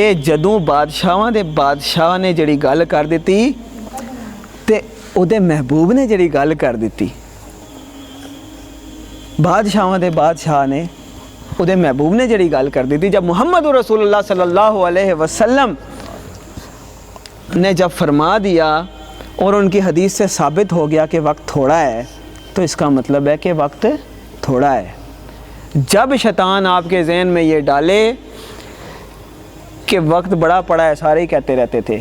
کہ جدوں بادشاہاں دے بادشاہ نے جڑی گل کر دیتی تے اودے محبوب نے جڑی گل کر دیتی، بادشاہاں دے بادشاہ نے اودے محبوب نے جڑی گل کر دیتی، جب محمد رسول اللہ صلی اللہ علیہ وسلم نے جب فرما دیا اور ان کی حدیث سے ثابت ہو گیا کہ وقت تھوڑا ہے، تو اس کا مطلب ہے کہ وقت تھوڑا ہے۔ جب شیطان آپ کے ذہن میں یہ ڈالے کہ وقت بڑا پڑا ہے، سارے ہی کہتے رہتے تھے،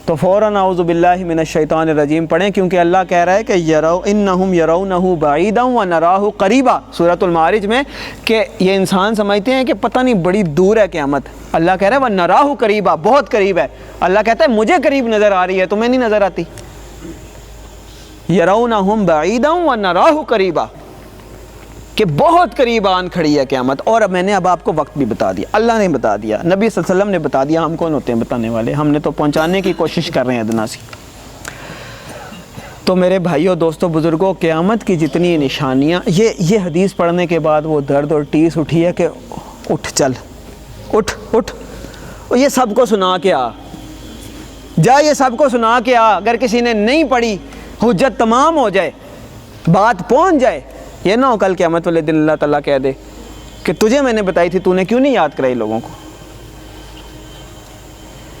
تو فوراً اعوذ باللہ من الشیطان الرجیم پڑھیں، کیونکہ اللہ کہہ رہا ہے کہ انہم یرونہ بعیدا ونراہ قریبا سورۃ المعارج میں، کہ یہ انسان سمجھتے ہیں کہ پتہ نہیں بڑی دور ہے قیامت، اللہ کہہ رہا ہے ونراہ قریبا، بہت قریب ہے۔ اللہ کہتا ہے مجھے قریب نظر آ رہی ہے، تمہیں نہیں نظر آتی۔ یرونہم بعیدا ونراہ قریبا، کہ بہت قریب آن کھڑی ہے قیامت۔ اور اب میں نے آپ کو وقت بھی بتا دیا، اللہ نے بتا دیا، نبی صلی اللہ علیہ وسلم نے بتا دیا، ہم کون ہوتے ہیں بتانے والے، ہم نے تو پہنچانے کی کوشش کر رہے ہیں ادنا سی۔ تو میرے بھائیوں، دوستوں، بزرگوں، قیامت کی جتنی نشانیاں، یہ حدیث پڑھنے کے بعد وہ درد اور ٹیس اٹھی ہے کہ اٹھ چل، اٹھ اور یہ سب کو سنا کے آ جا، یہ سب کو سنا کے آ۔ اگر کسی نے نہیں پڑھی، حجت تمام ہو جائے، بات پہنچ جائے، یہ نہ ہو کل قیامت والے دن اللہ تعالیٰ کہہ دے کہ تجھے میں نے بتائی تھی، تو نے کیوں نہیں یاد کرائی لوگوں کو۔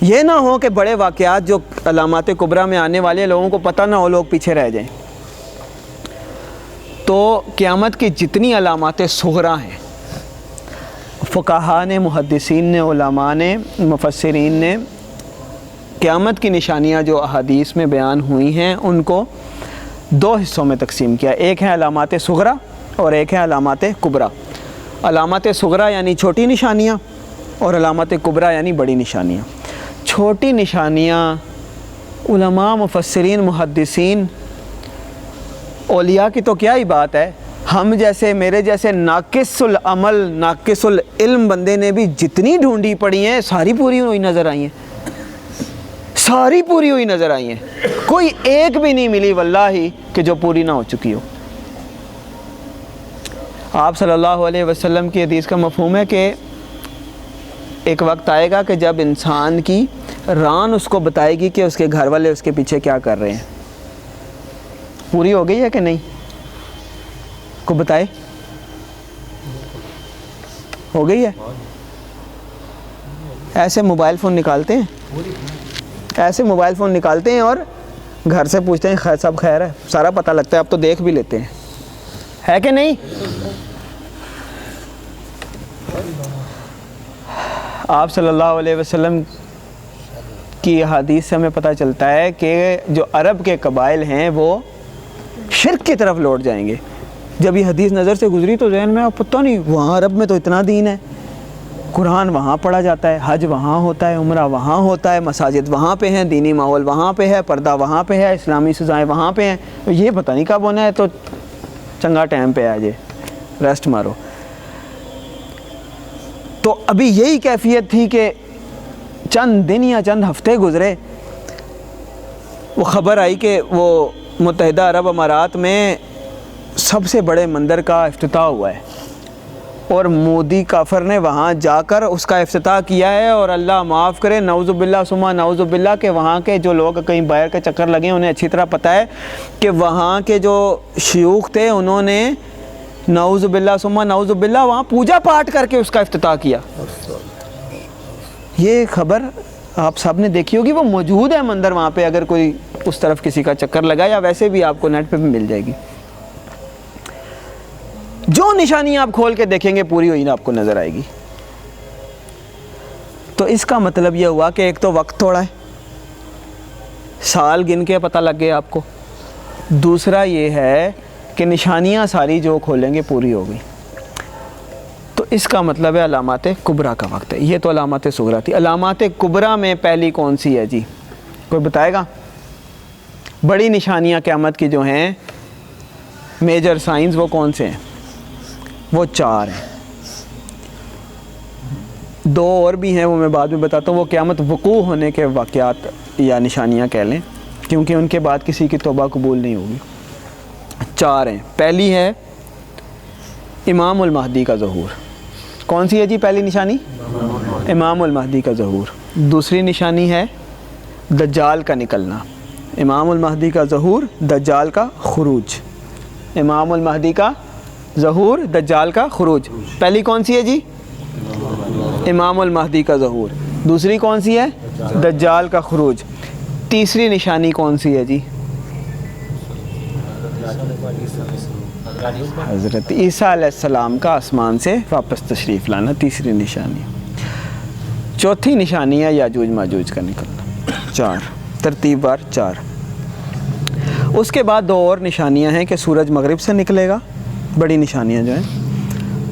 یہ نہ ہو کہ بڑے واقعات جو علامات کبریٰ میں آنے والے لوگوں کو پتہ نہ ہو، لوگ پیچھے رہ جائیں۔ تو قیامت کی جتنی علامات صغریٰ ہیں، فقہاء نے، محدثین نے، علماء نے، مفسرین نے قیامت کی نشانیاں جو احادیث میں بیان ہوئی ہیں ان کو دو حصوں میں تقسیم کیا۔ ایک ہے علامات صغریٰ اور ایک ہے علامات کبریٰ۔ علامات صغریٰ یعنی چھوٹی نشانیاں اور علامات کبریٰ یعنی بڑی نشانیاں۔ چھوٹی نشانیاں علماء، مفسرین، محدثین، اولیاء کی تو کیا ہی بات ہے، ہم جیسے، میرے جیسے ناقص العمل، ناقص العلم بندے نے بھی جتنی ڈھونڈی پڑی ہیں ساری پوری ہوئی نظر آئی ہیں، ساری پوری ہوئی نظر آئی ہیں، کوئی ایک بھی نہیں ملی واللہ کہ جو پوری نہ ہو چکی ہو۔ آپ صلی اللہ علیہ وسلم کی حدیث کا مفہوم ہے کہ ایک وقت آئے گا کہ جب انسان کی ران اس کو بتائے گی کہ اس کے گھر والے اس کے پیچھے کیا کر رہے ہیں۔ پوری ہو گئی ہے کہ نہیں؟ کو بتائے، ہو گئی ہے؟ ایسے موبائل فون نکالتے ہیں، ایسے موبائل فون نکالتے ہیں اور گھر سے پوچھتے ہیں خیر سب خیر ہے، سارا پتہ لگتا ہے، اب تو دیکھ بھی لیتے ہیں، ہے کہ نہیں؟ آپ صلی اللہ علیہ وسلم کی حدیث سے ہمیں پتہ چلتا ہے کہ جو عرب کے قبائل ہیں وہ شرک کی طرف لوٹ جائیں گے۔ جب یہ حدیث نظر سے گزری تو ذہن میں پتہ نہیں، وہاں عرب میں تو اتنا دین ہے، قرآن وہاں پڑھا جاتا ہے، حج وہاں ہوتا ہے، عمرہ وہاں ہوتا ہے، مساجد وہاں پہ ہیں، دینی ماحول وہاں پہ ہے، پردہ وہاں پہ ہے، اسلامی سزائیں وہاں پہ ہیں، یہ پتہ نہیں کب ہونا ہے، تو چنگا ٹائم پہ آ جائے، ریسٹ مارو۔ تو ابھی یہی کیفیت تھی کہ چند دن یا چند ہفتے گزرے، وہ خبر آئی کہ وہ متحدہ عرب امارات میں سب سے بڑے مندر کا افتتاح ہوا ہے، اور مودی کافر نے وہاں جا کر اس کا افتتاح کیا ہے، اور اللہ معاف کرے، نعوذ باللہ ثم نعوذ باللہ، کہ وہاں کے جو لوگ کہیں باہر کے چکر لگے انہیں اچھی طرح پتہ ہے کہ وہاں کے جو شیوخ تھے انہوں نے نعوذ باللہ ثم نعوذ باللہ وہاں پوجا پاٹ کر کے اس کا افتتاح کیا۔ یہ خبر آپ سب نے دیکھی ہوگی، وہ موجود ہے مندر وہاں پہ، اگر کوئی اس طرف کسی کا چکر لگا، یا ویسے بھی آپ کو نیٹ پہ بھی مل جائے گی۔ جو نشانی آپ کھول کے دیکھیں گے پوری ہوئی آپ کو نظر آئے گی۔ تو اس کا مطلب یہ ہوا کہ ایک تو وقت تھوڑا ہے، سال گن کے پتہ لگ گیا آپ کو، دوسرا یہ ہے کہ نشانیاں ساری جو کھولیں گے پوری ہو گئی۔ تو اس کا مطلب ہے علامات کبریٰ کا وقت ہے۔ یہ تو علامات صغریٰ تھی۔ علامات کبریٰ میں پہلی کون سی ہے جی؟ کوئی بتائے گا؟ بڑی نشانیاں قیامت کی جو ہیں، میجر سائنز، وہ کون سے ہیں؟ وہ 4 ہیں، 2 اور بھی ہیں، وہ میں بعد میں بتاتا ہوں، وہ قیامت وقوع ہونے کے واقعات یا نشانیاں کہہ لیں، کیونکہ ان کے بعد کسی کی توبہ قبول نہیں ہوگی۔ 4 ہیں۔ پہلی ہے امام المہدی کا ظہور، کون سی ہے جی پہلی نشانی؟ امام المہدی کا ظہور. دوسری نشانی ہے دجال کا نکلنا. امام المہدی کا ظہور، دجال کا خروج. امام المہدی کا ظہور، دجال کا خروج. پہلی کون سی ہے جی؟ امام المہدی کا ظہور. دوسری کون سی ہے؟ دجال کا خروج. تیسری نشانی کون سی ہے جی؟ حضرت عیسیٰ علیہ السلام کا آسمان سے واپس تشریف لانا، تیسری نشانی. چوتھی نشانی ہے یاجوج ماجوج کا نکلنا. 4 ترتیب وار 4. اس کے بعد 2 اور نشانیاں ہیں کہ سورج مغرب سے نکلے گا، بڑی نشانیاں جو ہیں،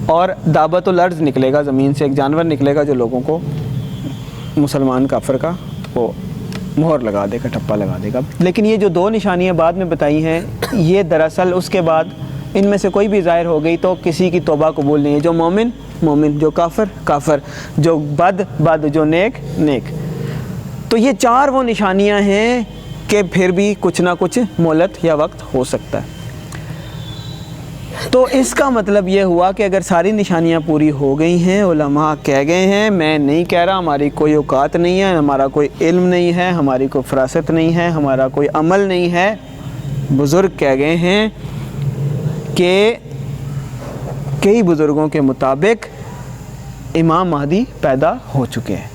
اور دابت الارض نکلے گا، زمین سے ایک جانور نکلے گا جو لوگوں کو، مسلمان کافر کا، وہ مہر لگا دے گا، ٹھپا لگا دے گا. لیکن یہ جو 2 نشانیاں بعد میں بتائی ہیں، یہ دراصل اس کے بعد ان میں سے کوئی بھی ظاہر ہو گئی تو کسی کی توبہ قبول نہیں ہے. جو مومن مومن، جو کافر کافر، جو بد بد، جو نیک نیک. تو یہ 4 وہ نشانیاں ہیں کہ پھر بھی کچھ نہ کچھ مہلت یا وقت ہو سکتا ہے. تو اس کا مطلب یہ ہوا کہ اگر ساری نشانیاں پوری ہو گئی ہیں، علماء کہہ گئے ہیں، میں نہیں کہہ رہا، ہماری کوئی اوقات نہیں ہے، ہمارا کوئی علم نہیں ہے، ہماری کوئی فراست نہیں ہے، ہمارا کوئی عمل نہیں ہے، بزرگ کہہ گئے ہیں کہ کئی بزرگوں کے مطابق امام مہدی پیدا ہو چکے ہیں.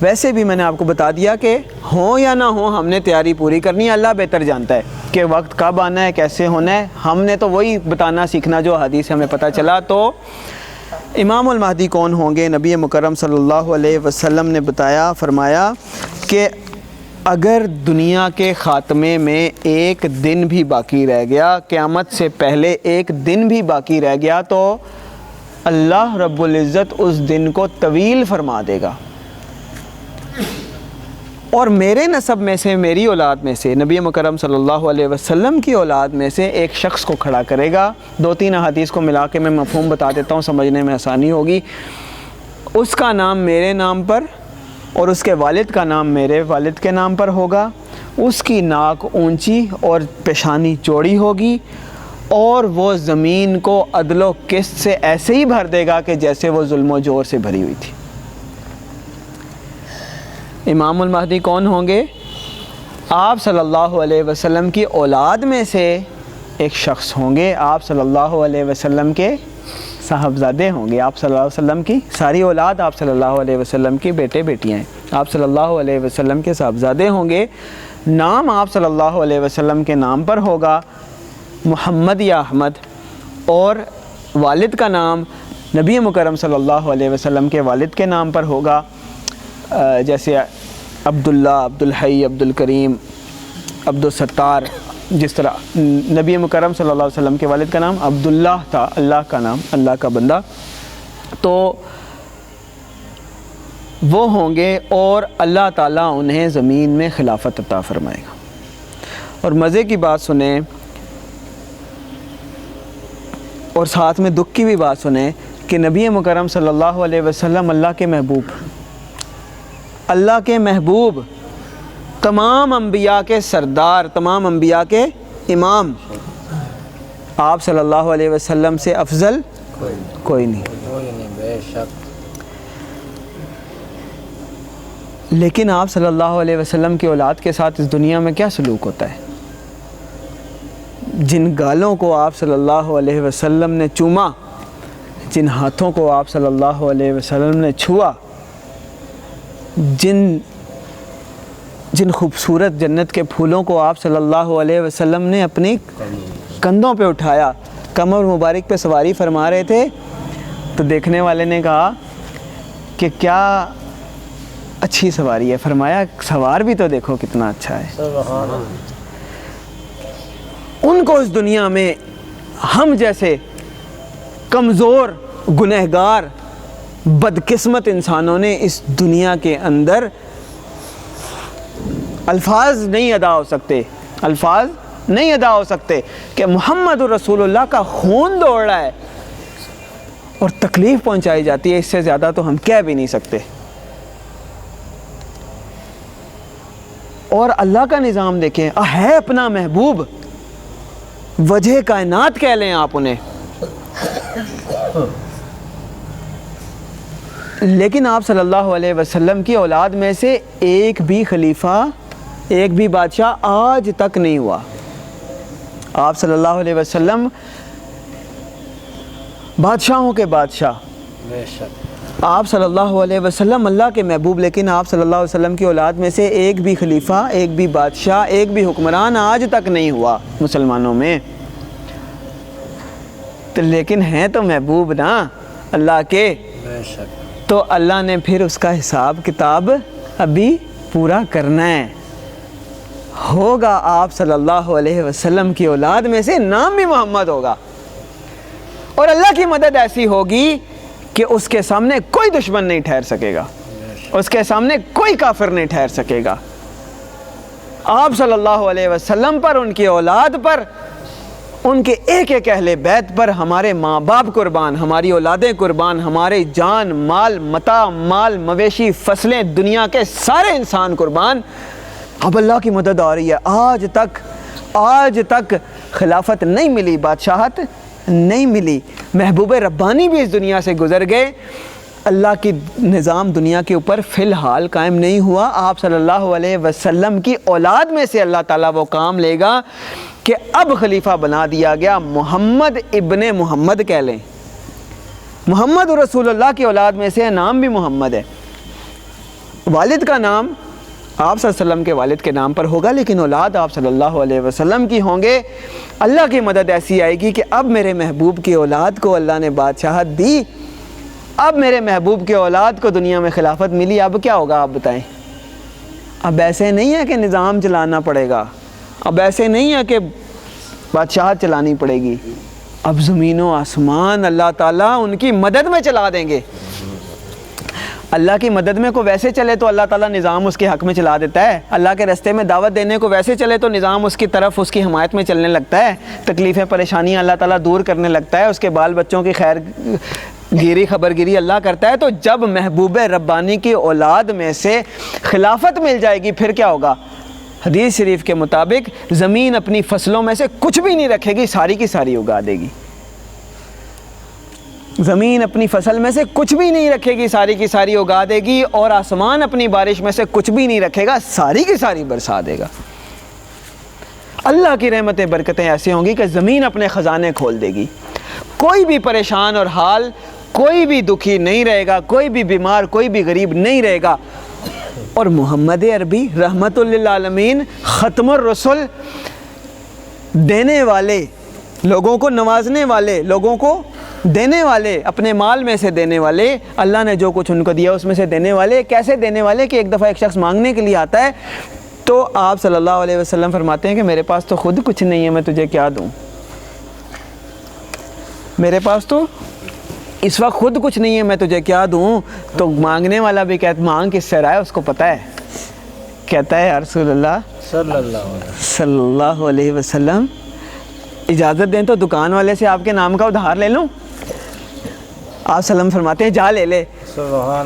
ویسے بھی میں نے آپ کو بتا دیا کہ ہوں یا نہ ہوں، ہم نے تیاری پوری کرنی ہے. اللہ بہتر جانتا ہے کہ وقت کب آنا ہے، کیسے ہونا ہے. ہم نے تو وہی بتانا سیکھنا جو حدیث سے ہمیں پتہ چلا. تو امام المہدی کون ہوں گے؟ نبی مکرم صلی اللہ علیہ وسلم نے بتایا، فرمایا کہ اگر دنیا کے خاتمے میں ایک دن بھی باقی رہ گیا، قیامت سے پہلے ایک دن بھی باقی رہ گیا، تو اللہ رب العزت اس دن کو طویل فرما دے گا. اور میرے نسب میں سے، میری اولاد میں سے، نبی مکرم صلی اللہ علیہ وسلم کی اولاد میں سے ایک شخص کو کھڑا کرے گا. 2-3 احادیث کو ملا کے میں مفہوم بتا دیتا ہوں، سمجھنے میں آسانی ہوگی. اس کا نام میرے نام پر اور اس کے والد کا نام میرے والد کے نام پر ہوگا. اس کی ناک اونچی اور پیشانی چوڑی ہوگی، اور وہ زمین کو عدل و قسط سے ایسے ہی بھر دے گا کہ جیسے وہ ظلم و جور سے بھری ہوئی تھی. امام المہدی کون ہوں گے؟ آپ صلی اللہ علیہ وسلم کی اولاد میں سے ایک شخص ہوں گے. آپ صلی اللہ علیہ وسلم کے صاحبزادے ہوں گے. آپ صلی اللہ علیہ وسلم کی ساری اولاد آپ صلی اللہ علیہ وسلم کے بیٹے بیٹیاں ہیں. آپ صلی اللہ علیہ وسلم کے صاحبزادے ہوں گے. نام آپ صلی اللہ علیہ وسلم کے نام پر ہوگا، محمد یا احمد. اور والد کا نام نبی مکرم صلی اللہ علیہ وسلم کے والد کے نام پر ہوگا، جیسے عبداللہ، عبدالحی، عبدالکریم، عبدالستار. جس طرح نبی مکرم صلی اللہ علیہ وسلم کے والد کا نام عبداللہ تھا، اللہ کا نام، اللہ کا بندہ. تو وہ ہوں گے اور اللہ تعالیٰ انہیں زمین میں خلافت عطا فرمائے گا. اور مزے کی بات سنیں اور ساتھ میں دکھ کی بھی بات سنیں کہ نبی مکرم صلی اللہ علیہ وسلم اللہ کے محبوب، اللہ کے محبوب، تمام انبیاء کے سردار، تمام انبیاء کے امام، آپ صلی اللہ علیہ وسلم سے افضل کوئی نہیں. بے شک. لیکن آپ صلی اللہ علیہ وسلم کی اولاد کے ساتھ اس دنیا میں کیا سلوک ہوتا ہے؟ جن گالوں کو آپ صلی اللہ علیہ وسلم نے چوما، جن ہاتھوں کو آپ صلی اللہ علیہ وسلم نے چھوا، جن خوبصورت جنت کے پھولوں کو آپ صلی اللہ علیہ وسلم نے اپنی کندھوں پہ اٹھایا، کمر مبارک پہ سواری فرما رہے تھے، تو دیکھنے والے نے کہا کہ کیا اچھی سواری ہے. فرمایا سوار بھی تو دیکھو کتنا اچھا ہے. سبحان اللہ. ان کو اس دنیا میں ہم جیسے کمزور، گنہگار، بدقسمت انسانوں نے اس دنیا کے اندر الفاظ نہیں ادا ہو سکتے، الفاظ نہیں ادا ہو سکتے کہ محمد رسول اللہ کا خون دوڑ رہا ہے اور تکلیف پہنچائی جاتی ہے. اس سے زیادہ تو ہم کہہ بھی نہیں سکتے. اور اللہ کا نظام دیکھیں، ہے اپنا محبوب، وجہ کائنات کہہ لیں آپ انہیں. لیکن آپ صلی اللہ علیہ وسلم کی اولاد میں سے ایک بھی خلیفہ، ایک بھی بادشاہ آج تک نہیں ہوا۔ آپ صلی اللہ علیہ وسلم بادشاہوں کے بادشاہ، بے شک، آپ صلی اللہ علیہ وسلم اللہ کے محبوب، لیکن آپ صلی اللہ علیہ وسلم کی اولاد میں سے ایک بھی خلیفہ، ایک بھی بادشاہ، ایک بھی حکمران آج تک نہیں ہوا مسلمانوں میں۔ تو لیکن ہیں تو محبوب نا اللہ کے، بے شک، تو اللہ نے پھر اس کا حساب کتاب ابھی پورا کرنا ہے۔ ہوگا آپ صلی اللہ علیہ وسلم کی اولاد میں سے، نام بھی محمد ہوگا، اور اللہ کی مدد ایسی ہوگی کہ اس کے سامنے کوئی دشمن نہیں ٹھہر سکے گا، اس کے سامنے کوئی کافر نہیں ٹھہر سکے گا۔ آپ صلی اللہ علیہ وسلم پر، ان کی اولاد پر، ان کے ایک ایک اہل بیت پر ہمارے ماں باپ قربان، ہماری اولادیں قربان، ہمارے جان مال متاع، مال مویشی، فصلیں، دنیا کے سارے انسان قربان۔ اب اللہ کی مدد آ رہی ہے۔ آج تک خلافت نہیں ملی، بادشاہت نہیں ملی، محبوب ربانی بھی اس دنیا سے گزر گئے، اللہ کی نظام دنیا کے اوپر فی الحال قائم نہیں ہوا۔ آپ صلی اللہ علیہ وسلم کی اولاد میں سے اللہ تعالیٰ وہ کام لے گا کہ اب خلیفہ بنا دیا گیا، محمد ابن محمد کہہ لیں، محمد رسول اللہ کی اولاد میں سے نام بھی محمد ہے، والد کا نام آپ صلی اللہ علیہ وسلم کے والد کے نام پر ہوگا، لیکن اولاد آپ صلی اللہ علیہ وسلم کی ہوں گے۔ اللہ کی مدد ایسی آئے گی کہ اب میرے محبوب کی اولاد کو اللہ نے بادشاہت دی، اب میرے محبوب کی اولاد کو دنیا میں خلافت ملی، اب کیا ہوگا آپ بتائیں؟ اب ایسے نہیں ہے کہ نظام چلانا پڑے گا، اب ایسے نہیں ہے کہ بادشاہت چلانی پڑے گی، اب زمین و آسمان اللہ تعالیٰ ان کی مدد میں چلا دیں گے۔ اللہ کی مدد میں کو ویسے چلے تو اللہ تعالیٰ نظام اس کے حق میں چلا دیتا ہے، اللہ کے رستے میں دعوت دینے کو ویسے چلے تو نظام اس کی طرف، اس کی حمایت میں چلنے لگتا ہے، تکلیفیں پریشانیاں اللہ تعالیٰ دور کرنے لگتا ہے، اس کے بال بچوں کی خیر گیری خبر گیری اللہ کرتا ہے۔ تو جب محبوب ربانی کی اولاد میں سے خلافت مل جائے گی پھر کیا ہوگا؟ حدیث شریف کے مطابق زمین اپنی فصلوں میں سے کچھ بھی نہیں رکھے گی، ساری کی ساری اگا دے گی۔ زمین اپنی فصل میں سے کچھ بھی نہیں رکھے گی، ساری کی ساری اگا دے گی، اور آسمان اپنی بارش میں سے کچھ بھی نہیں رکھے گا، ساری کی ساری برسا دے گا۔ اللہ کی رحمتیں برکتیں ایسی ہوں گی کہ زمین اپنے خزانے کھول دے گی، کوئی بھی پریشان اور حال، کوئی بھی دکھی نہیں رہے گا، کوئی بھی بیمار، کوئی بھی غریب نہیں رہے گا۔ اور محمد عربی رحمت للعالمین، ختم الرسل، دینے والے، لوگوں کو نوازنے والے، لوگوں کو دینے والے، اپنے مال میں سے دینے والے، اللہ نے جو کچھ ان کو دیا اس میں سے دینے والے۔ کیسے دینے والے کہ ایک دفعہ ایک شخص مانگنے کے لیے آتا ہے تو آپ صلی اللہ علیہ وسلم فرماتے ہیں کہ میرے پاس تو خود کچھ نہیں ہے، میں تجھے کیا دوں؟ میرے پاس تو اس وقت خود کچھ نہیں ہے، میں تجھے کیا دوں؟ تو مانگنے والا بھی کہتا مانگ کس سے رہا ہے، اس کو پتہ ہے، کہتا ہے یا رسول اللہ صلی اللہ علیہ وسلم اجازت دیں تو دکان والے سے آپ کے نام کا ادھار لے لوں؟ آپ سلم فرماتے ہیں جا لے لے۔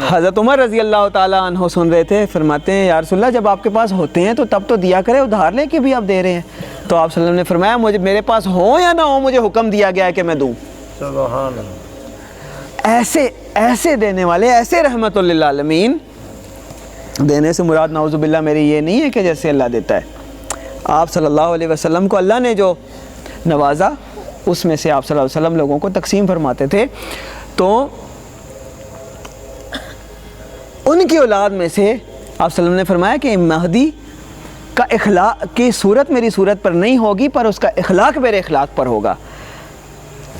حضرت عمر رضی اللہ تعالیٰ عنہ سن رہے تھے، فرماتے ہیں یا رسول اللہ جب آپ کے پاس ہوتے ہیں تو تب تو دیا کرے، ادھار لے کے بھی آپ دے رہے ہیں۔ تو آپ صلی اللہ علیہ وسلم نے فرمایا مجھے میرے پاس ہو یا نہ ہو، مجھے حکم دیا گیا ہے کہ میں دوں۔ سبحان اللہ۔ ایسے دینے والے، ایسے رحمت للعالمین۔ دینے سے مراد نعوذ باللہ میری یہ نہیں ہے کہ جیسے اللہ دیتا ہے، آپ صلی اللہ علیہ وسلم کو اللہ نے جو نوازا اس میں سے آپ صلی اللہ علیہ وسلم لوگوں کو تقسیم فرماتے تھے۔ تو ان کی اولاد میں سے آپ صلی اللہ علیہ وسلم نے فرمایا کہ مہدی کا اخلاق کی صورت میری صورت پر نہیں ہوگی، پر اس کا اخلاق میرے اخلاق پر ہوگا۔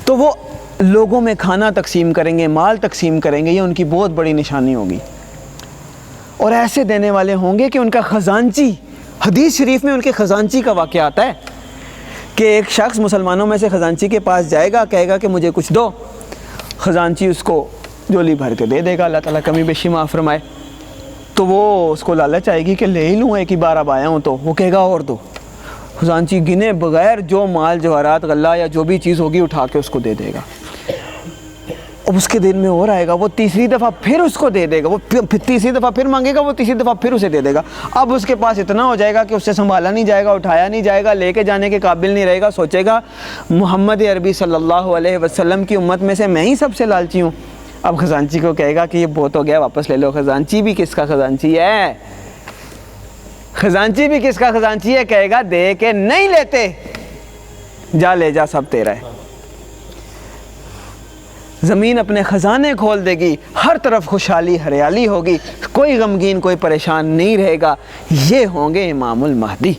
تو وہ لوگوں میں کھانا تقسیم کریں گے، مال تقسیم کریں گے، یہ ان کی بہت بڑی نشانی ہوگی۔ اور ایسے دینے والے ہوں گے کہ ان کا خزانچی، حدیث شریف میں ان کے خزانچی کا واقعہ آتا ہے کہ ایک شخص مسلمانوں میں سے خزانچی کے پاس جائے گا، کہے گا کہ مجھے کچھ دو، خزانچی اس کو جولی بھر کے دے دے گا، اللہ تعالیٰ کمی بیشی معاف فرمائے۔ تو وہ اس کو لالچ آئے گی کہ لے ہی لوں، ایک ہی بار اب آیا ہوں، تو وہ کہے گا اور دو۔ خزانچی گنے بغیر جو مال جواہرات غلہ یا جو بھی چیز ہوگی اٹھا کے اس کو دے دے گا۔ اب اس کے دل میں اور آئے گا، وہ تیسری دفعہ پھر اس کو دے دے گا، وہ تیسری دفعہ پھر مانگے گا، وہ تیسری دفعہ پھر اسے دے دے گا۔ اب اس کے پاس اتنا ہو جائے گا کہ اس سے سنبھالا نہیں جائے گا، اٹھایا نہیں جائے گا، لے کے جانے کے قابل نہیں رہے گا۔ سوچے گا محمد عربی صلی اللہ علیہ وسلم کی امت میں سے میں ہی سب سے لالچی ہوں، اب خزانچی کو کہے گا کہ یہ بہت ہو گیا واپس لے لو. خزانچی بھی کس کا خزانچی ہے؟ خزانچی بھی کس کا خزانچی ہے؟ کہے گا دے کے نہیں لیتے، جا لے جا، سب تیرا ہے. زمین اپنے خزانے کھول دے گی، ہر طرف خوشحالی ہریالی ہوگی، کوئی غمگین کوئی پریشان نہیں رہے گا. یہ ہوں گے امام المہدی.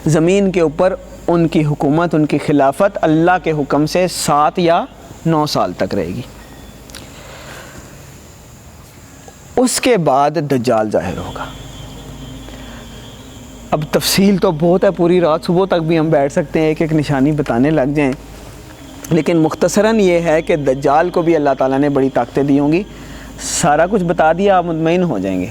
زمین کے اوپر ان کی حکومت، ان کی خلافت اللہ کے حکم سے 7 یا 9 سال تک رہے گی. اس کے بعد دجال ظاہر ہوگا. اب تفصیل تو بہت ہے، پوری رات صبح تک بھی ہم بیٹھ سکتے ہیں، ایک ایک نشانی بتانے لگ جائیں، لیکن مختصراً یہ ہے کہ دجال کو بھی اللہ تعالیٰ نے بڑی طاقتیں دی ہوں گی. سارا کچھ بتا دیا، آپ مطمئن ہو جائیں گے.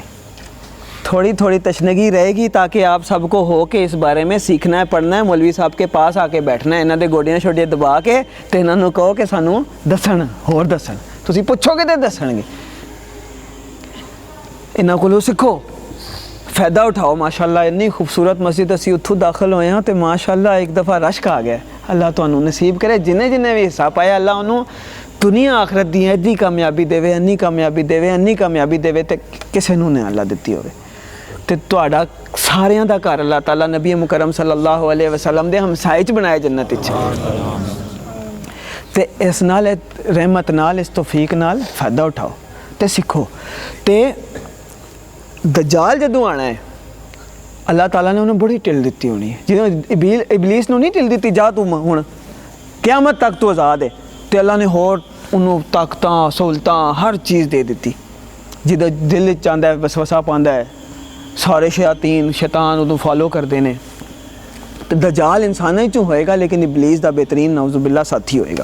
تھوڑی تھوڑی تشنگی رہے گی تاکہ آپ سب کو ہو کہ اس بارے میں سیکھنا ہے، پڑھنا ہے. مولوی صاحب کے پاس آ کے بیٹھنا ہے، انہاں دے گوڈیاں شوڈیاں دبا کے تے انہاں نوں کہو کہ سانوں دسن، ہور دسن. تسی پوچھو گے تے دسن گے. انہاں کولوں سیکھو، فائدہ اٹھاؤ. ماشاءاللہ اتنی خوبصورت مسجد اسی اتھوں داخل ہوئے ہاں تے ماشاءاللہ ایک دفعہ رشک آ گیا. اللہ تانوں نصیب کرے، جنہیں بھی حصہ پایا اللہ انہوں دنیا آخرت دی ادھی کامیابی دے، انی کامیابی دے، انی کامیابی دے تے کسے نوں نے اللہ دتی ہوئے. تے تہاڈا ساریاں دا گھر اللہ تعالیٰ نبی مکرم صلی اللہ علیہ وسلم دے ہمسائے چ بنائے جنت وچ. تے اس نال رحمت نال، اس توفیق نال فائدہ اٹھاؤ تے سیکھو. تے دجال جدوں آنا ہے اللہ تعالیٰ نے انہوں بڑی ٹل دیتی ہونی ہے. جدوں ابلیس نو نہیں ٹل دیتی جا تو ہن قیامت تک تو آزاد ہے، تے اللہ نے ہور انہوں طاقتاں سہولتاں ہر چیز دے دیتی. جدوں دل چاہتا ہے وسوسہ پاندا ہے، سارے شیطان ادوں فالو کرتے ہیں. تو دجال انسانوں چوں ہوئے گا، لیکن ابلیس دا بہترین نعوذ باللہ ساتھی ہوئے گا.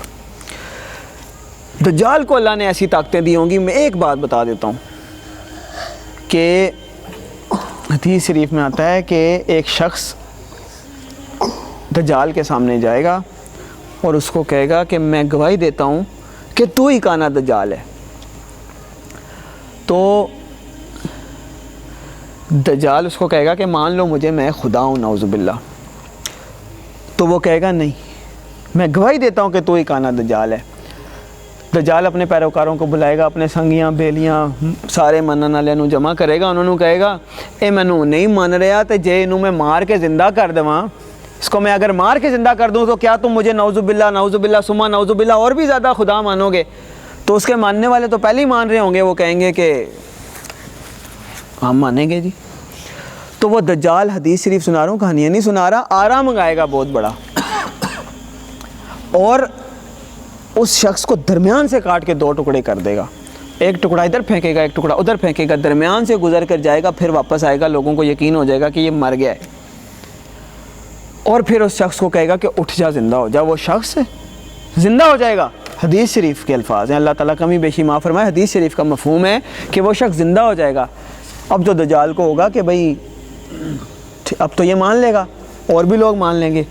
دجال کو اللہ نے ایسی طاقتیں دی ہوں گی. میں ایک بات بتا دیتا ہوں کہ حدیث شریف میں آتا ہے کہ ایک شخص دجال کے سامنے جائے گا اور اس کو کہے گا کہ میں گواہی دیتا ہوں کہ تو ہی کانا دجال ہے. تو دجال اس کو کہے گا کہ مان لو مجھے، میں خدا ہوں نعوذ باللہ. تو وہ کہے گا نہیں، میں گواہی دیتا ہوں کہ تو ہی کانا دجال ہے. دجال اپنے پیروکاروں کو بلائے گا، اپنے سنگیاں بیلیاں سارے منن والے نوں جمع کرے گا. انہوں نے کہے گا اے مینوں نہیں من رہا تے جے انہوں میں مار کے زندہ کر دواں، اس کو میں اگر مار کے زندہ کر دوں تو کیا تم مجھے نعوذ باللہ ثم نعوذ باللہ اور بھی زیادہ خدا مانو گے؟ تو اس کے ماننے والے تو پہلے ہی مان رہے ہوں گے، وہ کہیں گے کہ ہم مانیں گے جی. تو وہ دجال، حدیث شریف سنا رہا ہوں، کہانیاں نہیں سنا رہا، آرا منگائے گا بہت بڑا، اور اس شخص کو درمیان سے کاٹ کے 2 ٹکڑے کر دے گا. ایک ٹکڑا ادھر پھینکے گا، ایک ٹکڑا ادھر پھینکے گا، درمیان سے گزر کر جائے گا، پھر واپس آئے گا. لوگوں کو یقین ہو جائے گا کہ یہ مر گیا ہے، اور پھر اس شخص کو کہے گا کہ اٹھ جا، زندہ ہو جا. وہ شخص زندہ ہو جائے گا. حدیث شریف کے الفاظ ہیں، اللہ تعالیٰ کمی بیشی معاف فرمائے. حدیث شریف کا مفہوم ہے کہ وہ شخص زندہ ہو جائے گا. اب جو دجال کو ہوگا کہ بھائی اب تو یہ مان لے گا، اور بھی لوگ مان لیں گے،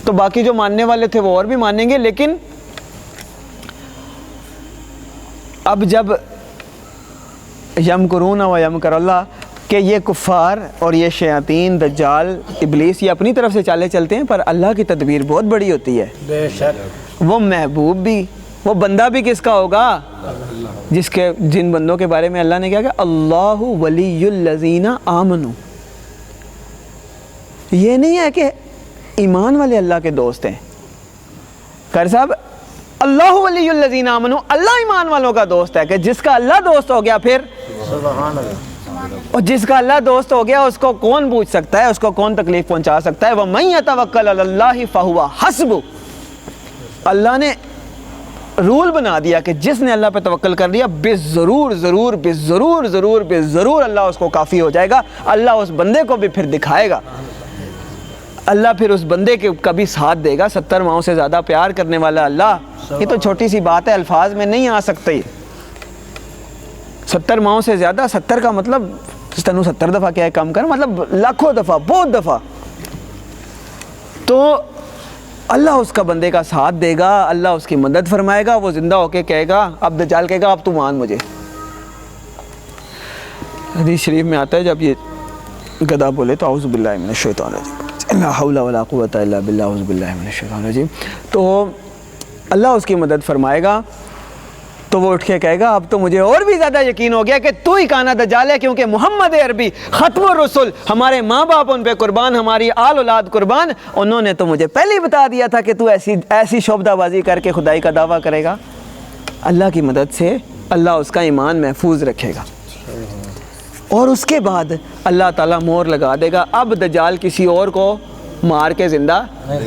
تو باقی جو ماننے والے تھے وہ اور بھی مانیں گے. لیکن اب جب یمکرون و یمکر اللہ کہ یہ کفار اور یہ شیاطین دجال ابلیس یہ اپنی طرف سے چالے چلتے ہیں، پر اللہ کی تدبیر بہت بڑی ہوتی ہے. بے شک وہ محبوب بھی، وہ بندہ بھی کس کا ہوگا؟ جن بندوں کے بارے میں اللہ نے کہا کہ اللہ ولی الذین آمنوا. یہ نہیں ہے کہ ایمان والے اللہ کے دوست ہیں. قاری صاحب، اللہ ولی الذین آمنوا، اللہ ایمان والوں کا دوست ہے. کہ جس کا اللہ دوست ہو گیا پھر سبحان اللہ، اور جس کا اللہ دوست ہو گیا اس کو کون پوچھ سکتا ہے، اس کو کون تکلیف پہنچا سکتا ہے؟ وَمَن يَتَوَكَّلْ عَلَى اللَّهِ فَهُوَ حَسْبُهُ. اللہ نے رول بنا دیا کہ جس نے اللہ پہ توکل کر لیا ضرور اللہ اس کو کافی ہو جائے گا. اللہ اس بندے کو بھی پھر دکھائے گا، اللہ پھر اس بندے کے کبھی ساتھ دے گا. 70 ماؤں سے زیادہ پیار کرنے والا اللہ، یہ تو چھوٹی سی بات ہے، الفاظ میں نہیں آ سکتے. 70 ماؤں سے زیادہ، 70 کا مطلب تنو 70 دفعہ کیا ہے کم کر، مطلب لاکھوں دفعہ، بہت دفعہ. تو اللہ اس کا بندے کا ساتھ دے گا، اللہ اس کی مدد فرمائے گا. وہ زندہ ہو کے کہے گا، اب دجال کہے گا اب تو مان مجھے. حدیث شریف میں آتا ہے جب یہ گدھا بولے تو اعوذ باللہ من الشیطان الرجیم، لا حول ولا قوۃ الا باللہ، اعوذ باللہ من الشیطان الرجیم. تو اللہ اس کی مدد فرمائے گا تو وہ اٹھ کے کہے گا اب تو مجھے اور بھی زیادہ یقین ہو گیا کہ تو ہی کانا دجال ہے، کیونکہ محمد عربی ختم الرسل، ہمارے ماں باپ ان پہ قربان، ہماری آل اولاد قربان، انہوں نے تو مجھے پہلے ہی بتا دیا تھا کہ تو ایسی شعبدہ بازی کر کے خدائی کا دعویٰ کرے گا۔ اللہ کی مدد سے اللہ اس کا ایمان محفوظ رکھے گا، اور اس کے بعد اللہ تعالیٰ مہر لگا دے گا، اب دجال کسی اور کو مار کے زندہ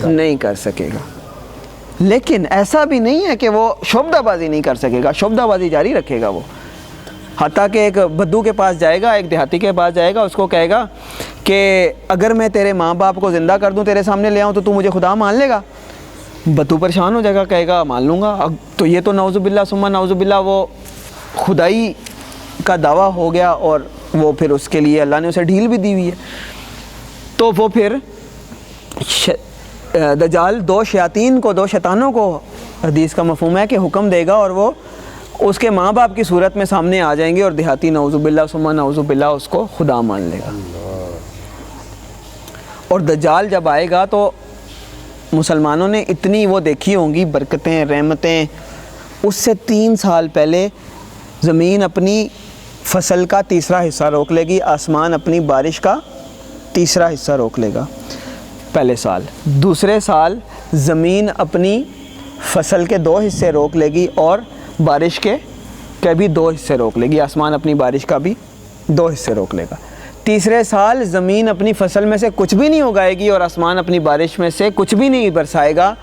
نہیں کر سکے گا۔ لیکن ایسا بھی نہیں ہے کہ وہ شعبدہ بازی نہیں کر سکے گا، شعبدہ بازی جاری رکھے گا وہ، حتیٰ کہ ایک بدو کے پاس جائے گا، ایک دیہاتی کے پاس جائے گا، اس کو کہے گا کہ اگر میں تیرے ماں باپ کو زندہ کر دوں، تیرے سامنے لے آؤں، تو مجھے خدا مان لے گا؟ بدو پریشان ہو جائے گا، کہے گا مان لوں گا۔ اب تو یہ تو نعوذ باللہ ثم نعوذ باللہ وہ خدائی کا دعویٰ ہو گیا، اور وہ پھر اس کے لیے اللہ نے اسے ڈھیل بھی دی ہوئی ہے۔ تو وہ پھر دجال دو شیطانوں کو حدیث کا مفہوم ہے کہ حکم دے گا، اور وہ اس کے ماں باپ کی صورت میں سامنے آ جائیں گے، اور دیہاتی نعوذ باللہ ثم نعوذ باللہ اس کو خدا مان لے گا۔ اور دجال جب آئے گا تو مسلمانوں نے اتنی وہ دیکھی ہوں گی برکتیں، رحمتیں، اس سے 3 سال پہلے زمین اپنی فصل کا تیسرا حصہ روک لے گی، آسمان اپنی بارش کا تیسرا حصہ روک لے گا پہلے سال۔ دوسرے سال زمین اپنی فصل کے 2 حصے روک لے گی، اور بارش کے بھی 2 حصے روک لے گی، آسمان اپنی بارش کا بھی 2 حصے روک لے گا۔ تیسرے سال زمین اپنی فصل میں سے کچھ بھی نہیں اگائے گی، اور آسمان اپنی بارش میں سے کچھ بھی نہیں برسائے گا۔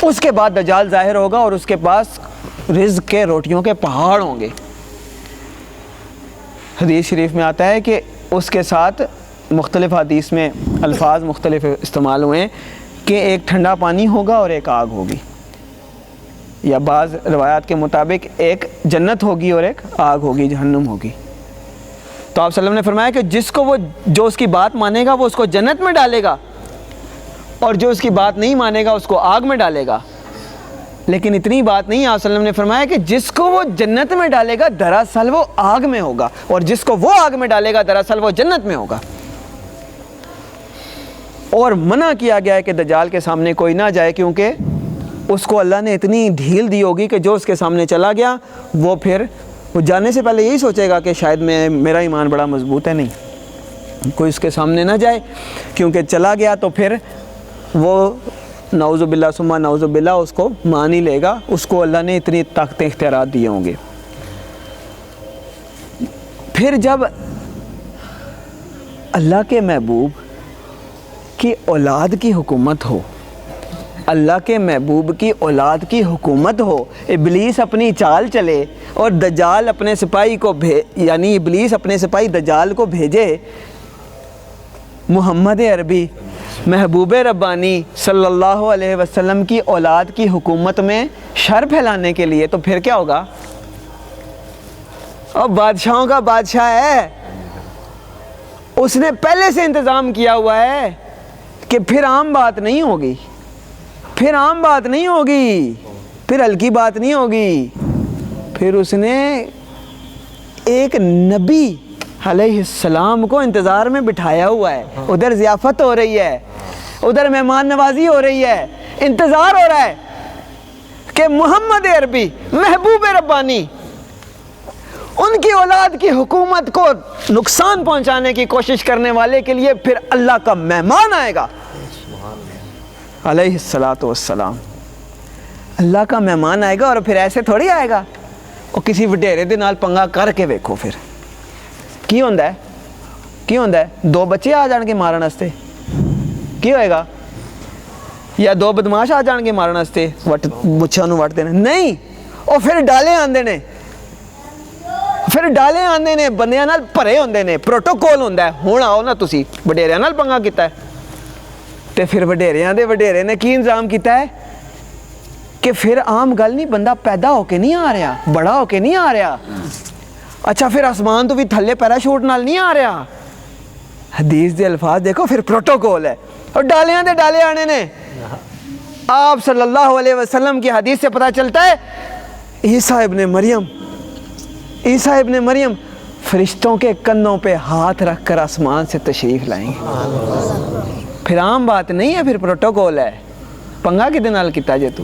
اس کے بعد دجال ظاہر ہوگا، اور اس کے پاس رزق کے روٹیوں کے پہاڑ ہوں گے۔ حدیث شریف میں آتا ہے کہ اس کے ساتھ مختلف حدیث میں الفاظ مختلف استعمال ہوئے کہ ایک ٹھنڈا پانی ہوگا اور ایک آگ ہوگی، یا بعض روایات کے مطابق ایک جنت ہوگی اور ایک آگ ہوگی، جہنم ہوگی۔ تو آپ صلی اللہ علیہ وسلم نے فرمایا کہ جو اس کی بات مانے گا وہ اس کو جنت میں ڈالے گا، اور جو اس کی بات نہیں مانے گا اس کو آگ میں ڈالے گا۔ لیکن اتنی بات نہیں، آپ صلی اللہ علیہ وسلم نے فرمایا کہ جس کو وہ جنت میں ڈالے گا دراصل وہ آگ میں ہوگا، اور جس کو وہ آگ میں ڈالے گا دراصل وہ جنت میں ہوگا۔ اور منع کیا گیا ہے کہ دجال کے سامنے کوئی نہ جائے، کیونکہ اس کو اللہ نے اتنی ڈھیل دی ہوگی کہ جو اس کے سامنے چلا گیا وہ پھر وہ جانے سے پہلے یہی سوچے گا کہ شاید میرا ایمان بڑا مضبوط ہے، نہیں، کوئی اس کے سامنے نہ جائے، کیونکہ چلا گیا تو پھر وہ نعوذ باللہ ثم نعوذ باللہ اس کو مان ہی لے گا۔ اس کو اللہ نے اتنی طاقتیں اختیارات دیے ہوں گے۔ پھر جب اللہ کے محبوب کی اولاد کی حکومت ہو، اللہ کے محبوب کی اولاد کی حکومت ہو، ابلیس اپنی چال چلے اور دجال اپنے سپاہی کو یعنی ابلیس اپنے سپاہی دجال کو بھیجے محمد عربی محبوب ربانی صلی اللہ علیہ وسلم کی اولاد کی حکومت میں شر پھیلانے کے لیے، تو پھر کیا ہوگا؟ اب بادشاہوں کا بادشاہ ہے، اس نے پہلے سے انتظام کیا ہوا ہے کہ پھر عام بات نہیں ہوگی، پھر عام بات نہیں ہوگی، پھر ہلکی بات نہیں ہوگی۔ پھر اس نے ایک نبی علیہ السلام کو انتظار میں بٹھایا ہوا ہے، ادھر ضیافت ہو رہی ہے، ادھر مہمان نوازی ہو رہی ہے، انتظار ہو رہا ہے کہ محمد عربی محبوب ربانی ان کی اولاد کی حکومت کو نقصان پہنچانے کی کوشش کرنے والے کے لیے پھر اللہ کا مہمان آئے گا علیہ الصلاۃ والسلام۔ اللہ کا مہمان آئے گا، اور پھر ایسے تھوڑی آئے گا، وہ کسی وڈیرے دے نال پنگا کر کے ویکھو پھر کی ہوندا ہے، کی ہوندا ہے؟ 2 بچے آ جان کے مارن واسطے کی ہوئے گا، یا 2 بدماش آ جان کے مارن واسطے مچھاں نوں وٹ دینا؟ نہیں، وہ پھر ڈالے آندے نے، پھر ڈالے آندے نے، بندیاں نال بھرے ہوندے نے، پروٹوکول ہوندا ہے، ہن آؤ نا تسی وڈیریاں نال پنگا کیتا ہے، تے پھر وڈیریاں دے وڈیرے نے کی انتظام کیتا ہے کہ پھر عام گل نہیں، بندہ پیدا ہو کے نہیں آ رہا، بڑا ہو کے نہیں آ رہا، اچھا پھر آسمان تو بھی تھلے پیراشوٹ نال نہیں آ رہا، حدیث دے الفاظ دیکھو، پھر پروٹوکول ہے، اور ڈالیاں دے ڈالے آنے نے۔ آپ صلی اللہ علیہ وسلم کی حدیث سے پتہ چلتا ہے عیسیٰ ابن مریم فرشتوں کے کنوں پہ ہاتھ رکھ کر آسمان سے تشریف لائیں گے، پھر عام بات نہیں ہے، پھر پروٹوکول ہے، پنگا کدے نال کیتا جے تو؟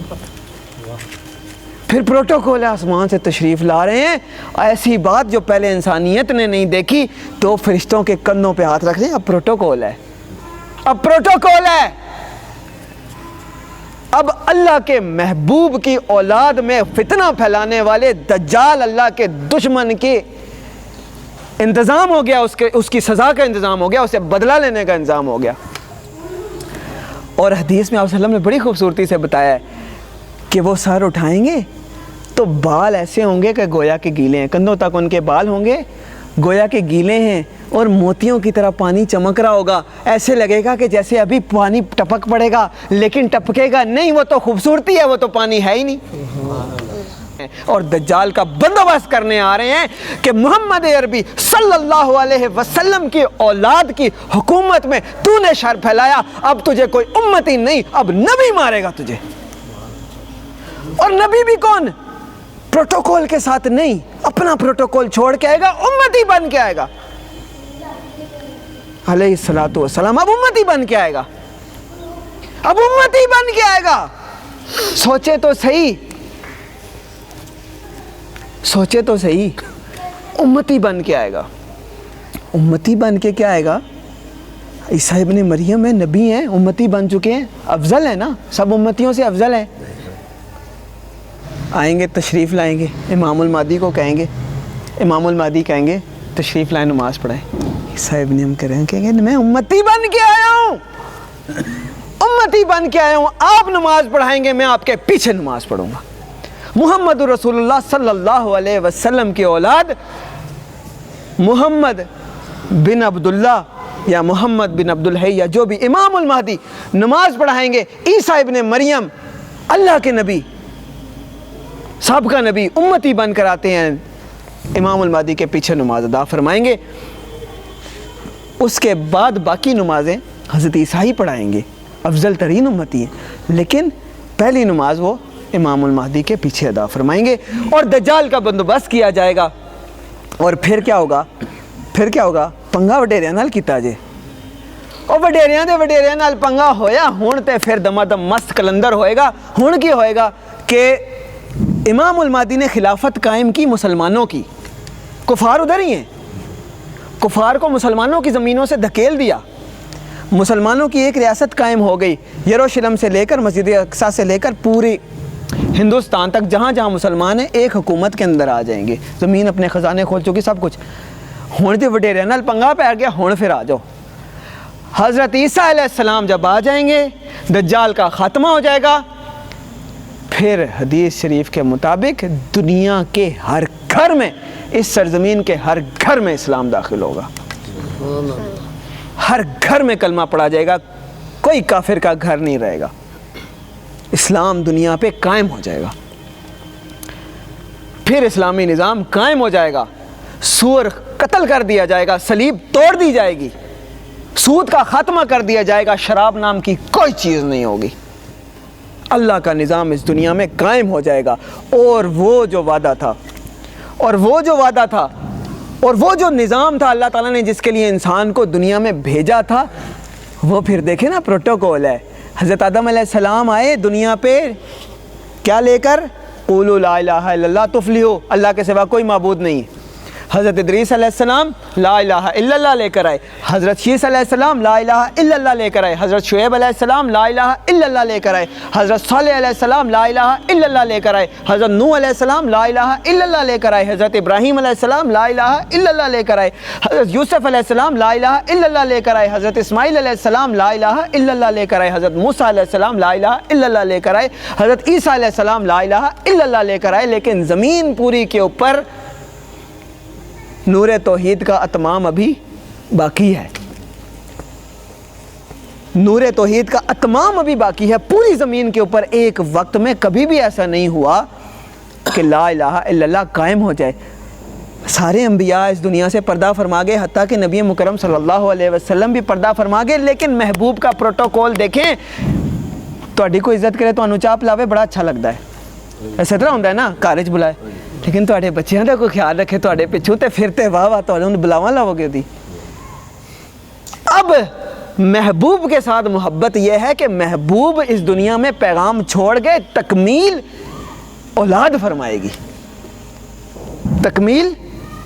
پھر پروٹوکول ہے، آسمان سے تشریف لا رہے ہیں، ایسی بات جو پہلے انسانیت نے نہیں دیکھی، تو فرشتوں کے کندھوں پہ ہاتھ رکھ دیں، اب پروٹوکول ہے، اب پروٹوکول ہے۔ اب اللہ کے محبوب کی اولاد میں فتنہ پھیلانے والے دجال، اللہ کے دشمن کے انتظام ہو گیا، اس کی سزا کا انتظام ہو گیا، اسے بدلہ لینے کا انتظام ہو گیا۔ اور حدیث میں آپ صلی اللہ علیہ وسلم نے بڑی خوبصورتی سے بتایا ہے کہ وہ سر اٹھائیں گے تو بال ایسے ہوں گے کہ گویا کے گیلے ہیں، کندھوں تک ان کے بال ہوں گے گویا کے گیلے ہیں، اور موتیوں کی طرح پانی چمک رہا ہوگا، ایسے لگے گا کہ جیسے ابھی پانی ٹپک پڑے گا، لیکن ٹپکے گا نہیں، وہ تو خوبصورتی ہے، وہ تو پانی ہے ہی نہیں۔ اور دجال کا بندوبست کرنے آ رہے ہیں کہ محمد عربی صلی اللہ علیہ وسلم کی اولاد کی حکومت میں تو نے شر پھیلایا، اب تجھے کوئی امتی نہیں، اب نبی مارے گا تجھے۔ اور نبی بھی کون؟ پروٹوکول کے ساتھ نہیں، اپنا پروٹوکول چھوڑ کے آئے گا، امتی بن کے آئے گا علیہ الصلوۃ والسلام، اب امتی بن کے آئے گا، اب امتی بن کے آئے گا۔ سوچے تو صحیح، سوچے تو صحیح، امتی بن کے آئے گا۔ امتی بن کے کیا آئے گا؟ عیسیٰ ابن مریم ہے، نبی ہیں، امتی بن چکے ہیں، افضل ہے نا، سب امتیوں سے افضل ہے۔ آئیں گے، تشریف لائیں گے، امام المہدی کو کہیں گے، امام المہدی کہیں گے تشریف لائیں، نماز پڑھائیں، عیسیٰ ابن مریم کہیں گے میں امتی بن کے آیا ہوں، امتی بن کے آیا ہوں، آپ نماز پڑھائیں گے، میں آپ کے پیچھے نماز پڑھوں گا۔ محمد رسول اللہ صلی اللہ علیہ وسلم کی اولاد محمد بن عبداللہ یا محمد بن عبدالحی یا جو بھی امام المہدی نماز پڑھائیں گے، عیسیٰ ابن مریم اللہ کے نبی، سب کا نبی، امتی بن کر آتے ہیں، امام المہدی کے پیچھے نماز ادا فرمائیں گے۔ اس کے بعد باقی نمازیں حضرت عیسیٰ ہی پڑھائیں گے، افضل ترین امتی ہیں، لیکن پہلی نماز وہ امام المہدی کے پیچھے ادا فرمائیں گے، اور دجال کا بندوبست کیا جائے گا۔ اور پھر کیا ہوگا؟ پھر کیا ہوگا؟ پنگا وڈیریاں نال کیتا جے، اور وڈیریاں نال پنگا ہویا ہون تے پھر دمادم مست کلندر ہوئے گا۔ ہون کی ہوئے گا کہ امام المہدی نے خلافت قائم کی مسلمانوں کی، کفار ادھر ہی ہیں، کفار کو مسلمانوں کی زمینوں سے دھکیل دیا، مسلمانوں کی ایک ریاست قائم ہو گئی، یروشلم سے لے کر مسجد اقصیٰ سے لے کر پوری ہندوستان تک، جہاں جہاں مسلمان ہیں ایک حکومت کے اندر آ جائیں گے، زمین اپنے خزانے کھول چکی، سب کچھ۔ ہون تے وڈیریاں نال پنگا پیر گیا، ہون پھر آ جاؤ۔ حضرت عیسیٰ علیہ السلام جب آ جائیں گے، دجال کا خاتمہ ہو جائے گا، پھر حدیث شریف کے مطابق دنیا کے ہر گھر میں، اس سرزمین کے ہر گھر میں اسلام داخل ہوگا، ہر گھر میں کلمہ پڑھا جائے گا، کوئی کافر کا گھر نہیں رہے گا، اسلام دنیا پہ قائم ہو جائے گا، پھر اسلامی نظام قائم ہو جائے گا، سور قتل کر دیا جائے گا، صلیب توڑ دی جائے گی، سود کا خاتمہ کر دیا جائے گا، شراب نام کی کوئی چیز نہیں ہوگی، اللہ کا نظام اس دنیا میں قائم ہو جائے گا۔ اور وہ جو وعدہ تھا، اور وہ جو وعدہ تھا، اور وہ جو نظام تھا اللہ تعالیٰ نے جس کے لیے انسان کو دنیا میں بھیجا تھا، وہ پھر دیکھیں نا پروٹوکول ہے۔ حضرت آدم علیہ السلام آئے دنیا پہ کیا لے کر؟ قولوا لا الہ الا اللہ تفلحوا، اللہ کے سوا کوئی معبود نہیں۔ حضرت ادریس علیہ السلام لا الہ الا اللہ لے کر آئے، حضرت شیس علیہ السلام لا الہ الا اللہ لے کر آئے، حضرت شعیب علیہ السلام لا الہ الا اللہ لے کر آئے، حضرت صالح علیہ السلام لا الہ الا اللہ لے کر آئے، حضرت نوح علیہ السلام لا الہ الا اللہ لے کر آئے، حضرت ابراہیم علیہ السلام لا الہ الا اللہ لے کر آئے، حضرت یوسف علیہ السلام لا الہ الا اللہ لے کر آئے، حضرت اسماعیل علیہ السلام لا الہ الا اللہ لے کر آئے، حضرت موسیٰ علیہ السلام لا الہ الا اللہ لے کر آئے، حضرت عیسیٰ علیہ السلام لا الہ الا اللہ لے کر آئے، لیکن زمین پوری کے اوپر نور توحید کا اتمام ابھی باقی ہے، نور توحید کا اتمام ابھی باقی ہے پوری زمین کے اوپر۔ ایک وقت میں کبھی بھی ایسا نہیں ہوا کہ لا الہ الا اللہ قائم ہو جائے۔ سارے انبیاء اس دنیا سے پردہ فرما گئے، حتیٰ کہ نبی مکرم صلی اللہ علیہ وسلم بھی پردہ فرما گئے، لیکن محبوب کا پروٹوکول دیکھیں، تہاڈی کوئی عزت کرے تانوں چاہ پلاوے بڑا اچھا لگتا ہے، ایسے طرح ہوتا ہے نا، گھر وچ بلائے، لیکن تہاڈے بچیاں دا کوئی خیال رکھے، تہاڈے پچھوں تے پھرتے واہ واہ تہاڈوں بلاواں لاؤ گے دی۔ اب محبوب کے ساتھ محبت یہ ہے کہ محبوب اس دنیا میں پیغام چھوڑ گئے، تکمیل اولاد فرمائے گی، تکمیل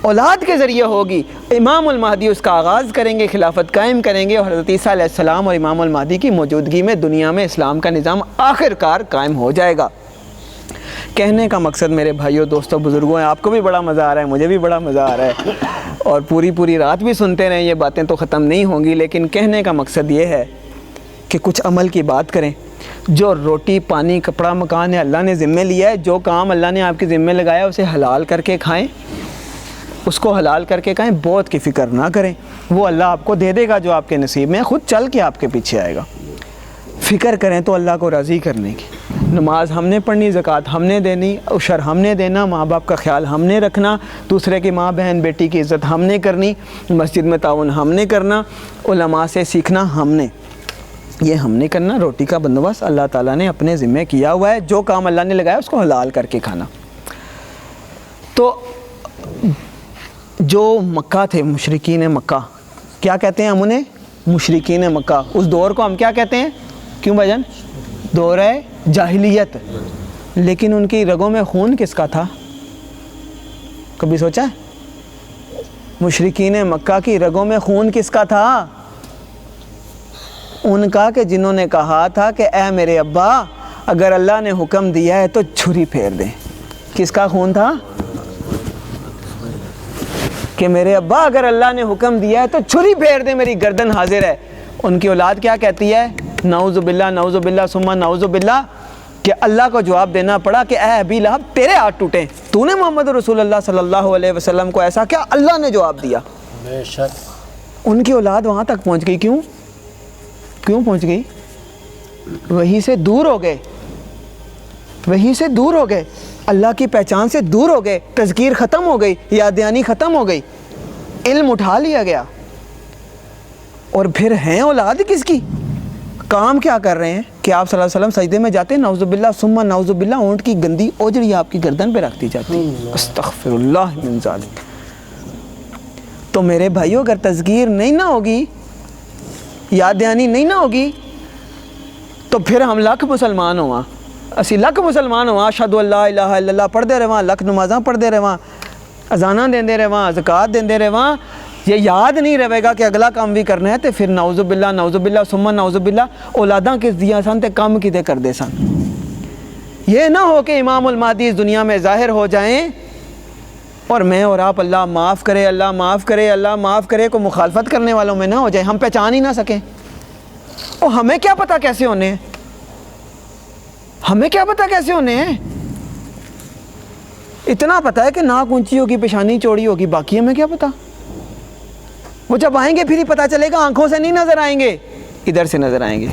اولاد کے ذریعے ہوگی۔ امام المہدی اس کا آغاز کریں گے، خلافت قائم کریں گے، اور حضرت عیسیٰ علیہ السلام اور امام المہدی کی موجودگی میں دنیا میں اسلام کا نظام آخر کار قائم ہو جائے گا۔ کہنے کا مقصد میرے بھائیوں دوستوں بزرگوں ہیں، آپ کو بھی بڑا مزہ آ رہا ہے، مجھے بھی بڑا مزہ آ رہا ہے، اور پوری رات بھی سنتے رہیں، یہ باتیں تو ختم نہیں ہوں گی، لیکن کہنے کا مقصد یہ ہے کہ کچھ عمل کی بات کریں۔ جو روٹی پانی کپڑا مکان ہے اللہ نے ذمہ لیا ہے، جو کام اللہ نے آپ کے ذمہ لگایا اسے حلال کر کے کھائیں، اس کو حلال کر کے کھائیں، بہت کی فکر نہ کریں، وہ اللہ آپ کو دے دے گا جو آپ کے نصیب میں خود چل کے آپ کے پیچھے آئے گا۔ فکر کریں تو اللہ کو راضی کرنے کی، نماز ہم نے پڑھنی، زکوٰۃ ہم نے دینی، عشر ہم نے دینا، ماں باپ کا خیال ہم نے رکھنا، دوسرے کی ماں بہن بیٹی کی عزت ہم نے کرنی، مسجد میں تعاون ہم نے کرنا، علماء سے سیکھنا ہم نے، یہ ہم نے کرنا۔ روٹی کا بندوبست اللہ تعالیٰ نے اپنے ذمہ کیا ہوا ہے، جو کام اللہ نے لگایا اس کو حلال کر کے کھانا۔ تو جو مکہ تھے، مشرکین مکہ، کیا کہتے ہیں ہم انہیں؟ مشرکین مکہ۔ اس دور کو ہم کیا کہتے ہیں؟ کیوں بھائی جان؟ دور جاہلیت۔ لیکن ان کی رگوں میں خون کس کا تھا؟ کبھی سوچا ہے؟ مشرکین مکہ کی رگوں میں خون کس کا تھا؟ ان کا، کہ جنہوں نے کہا تھا کہ اے میرے ابا اگر اللہ نے حکم دیا ہے تو چھری پھیر دیں۔ کس کا خون تھا؟ کہ میرے ابا اگر اللہ نے حکم دیا ہے تو چھری پھیر دیں، میری گردن حاضر ہے۔ ان کی اولاد کیا کہتی ہے؟ نعوذ باللہ ثم نعوذ باللہ، کہ اللہ کو جواب دینا پڑا کہ اے ابی لہب تیرے ہاتھ ٹوٹیں، تو نے محمد رسول اللہ صلی اللہ علیہ وسلم کو ایسا کیا؟ اللہ نے جواب دیا۔ بے شک ان کی اولاد وہاں تک پہنچ گئی، کیوں پہنچ گئی؟ وہی سے دور ہو گئے، وہی سے دور ہو گئے، اللہ کی پہچان سے دور ہو گئے، تذکیر ختم ہو گئی، یادیانی ختم ہو گئی، علم اٹھا لیا گیا۔ اور پھر ہیں اولاد کس کی؟ کام کیا کر رہے ہیں کہ آپ صلی اللہ علیہ وسلم سجدے میں جاتے ہیں، نعوذ باللہ ثم نعوذ باللہ، اونٹ کی گندی اوجڑی آپ کی گردن پہ رکھ دی جاتی ہے، استغفر اللہ من ذالک۔ تو میرے بھائیو اگر تذکیر نہیں نہ ہوگی، یاد دہانی نہیں نہ ہوگی، تو پھر ہم لاکھ مسلمان ہوا، اسی لاکھ مسلمان ہوا، اشہد ان لا الہ الا اللہ پڑھتے رہواں، لاکھ نمازاں پڑھتے رہواں، اذاناں دیندے رہواں، زکوٰۃ دیندے رہواں، یہ یاد نہیں رہے گا کہ اگلا کام بھی کرنا ہے، تو پھر نعوذ باللہ ثم نعوذ باللہ اولاداں کس دیا سن تے کام کدے کر دے سن۔ یہ نہ ہو کہ امام المہدی اس دنیا میں ظاہر ہو جائیں اور میں اور آپ اللہ معاف کرے، اللہ معاف کرے، اللہ معاف کرے کو مخالفت کرنے والوں میں نہ ہو جائے، ہم پہچان ہی نہ سکیں۔ اور ہمیں کیا پتہ کیسے ہونے ہیں، ہمیں کیا پتہ کیسے ہونے ہیں؟ اتنا پتہ ہے کہ ناک اونچی ہوگی، پیشانی چوڑی ہوگی، باقی ہمیں کیا پتہ؟ وہ جب آئیں گے پھر ہی پتہ چلے گا، آنکھوں سے نہیں نظر آئیں گے، ادھر سے نظر آئیں گے۔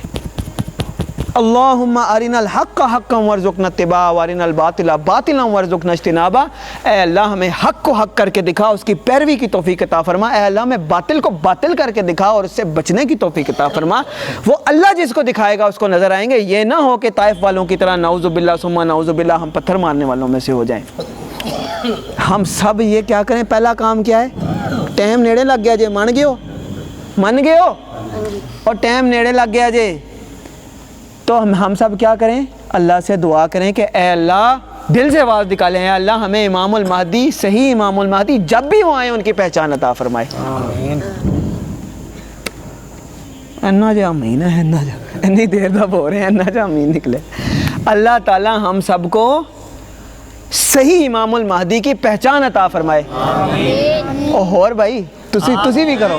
اللہم ارنا الحق حقا وارزقنا اتباعہ وارنا الباطل باطلا وارزقنا اجتنابہ۔ اے اللہ ہمیں حق کو حق کر کے دکھا، اس کی پیروی کی توفیق عطا فرما۔ اے اللہ ہمیں باطل کو باطل کر کے دکھا اور اس سے بچنے کی توفیق عطا فرما۔ وہ اللہ جس کو دکھائے گا اس کو نظر آئیں گے، یہ نہ ہو کہ طائف والوں کی طرح نعوذ باللہ ثم نعوذ باللہ ہم پتھر مارنے والوں میں سے ہو جائیں۔ ہم سب یہ کیا کریں؟ پہلا کام کیا ہے؟ ٹائم نیڑے لگ گیا جے، من گئے ہو اور ٹائم نیڑے لگ گیا جے، تو ہم سب کیا کریں؟ اللہ سے دعا کریں کہ اے اللہ، دل سے آواز نکالیں، اے اللہ ہمیں امام المہدی، صحیح امام المہدی جب بھی وہ آئیں ان کی پہچان عطا فرمائے۔ آمین۔ اینا جا امین ہے، اینا جا اتنی دیر دا بول رہے ہیں، اینا جا امین نکلے۔ اللہ تعالی ہم سب کو صحیح امام المہدی کی پہچان عطا فرمائے۔ آمین۔ اور بھائی تسی بھی کرو۔